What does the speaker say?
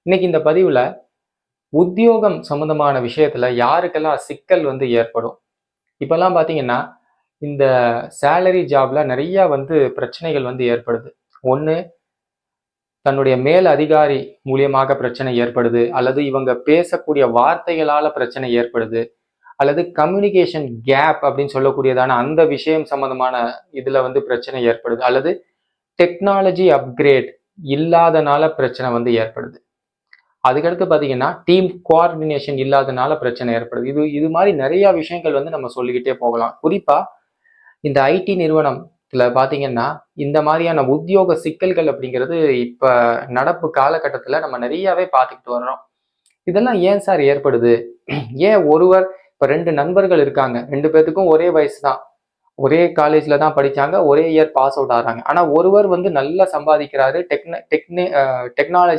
இன்னைக்கு இந்த பதிவுல உத்தியோகம் சம்பந்தமான விஷயத்துல யாருக்கெல்லாம் சிக்கல் ஏற்படும். இப்பெல்லாம் பாத்தீங்கன்னா இந்த சேலரி ஜாப்ல நிறைய பிரச்சனைகள் ஏற்படுது. ஒண்ணு, தன்னுடைய மேல் அதிகாரி மூலியமாக பிரச்சனை ஏற்படுது, அல்லது இவங்க பேசக்கூடிய வார்த்தைகளால பிரச்சனை ஏற்படுது, அல்லது கம்யூனிகேஷன் கேப் அப்படின்னு சொல்லக்கூடியதான அந்த விஷயம் சம்பந்தமான இதுல பிரச்சனை ஏற்படுது, அல்லது டெக்னாலஜி அப்கிரேட் இல்லாதனால பிரச்சனை ஏற்படுது. அதுக்கடுத்து பாத்தீங்கன்னா டீம் கோஆர்டினேஷன் இல்லாதனால பிரச்சனை ஏற்படுது. இது மாதிரி நிறைய விஷயங்கள் நம்ம சொல்லிக்கிட்டே போகலாம். குறிப்பா இந்த ஐடி நிறுவனத்துல பாத்தீங்கன்னா இந்த மாதிரியான உத்தியோக சிக்கல்கள் அப்படிங்கிறது இப்ப நடப்பு காலகட்டத்துல நம்ம நிறையவே பார்த்துக்கிட்டு வர்றோம். இதெல்லாம் ஏன் சார் ஏற்படுது? ஏன் இப்ப 2 நண்பர்கள் இருக்காங்க, 2 பேத்துக்கும் ஒரே வயசு தான், ஒரே காலேஜ்ல தான் படிச்சாங்க, ஒரே இயர் பாஸ் அவுட் ஆறாங்க. ஆனா ஒருவர் நல்லா சம்பாதிக்கிறாரு, டெக்னாலஜி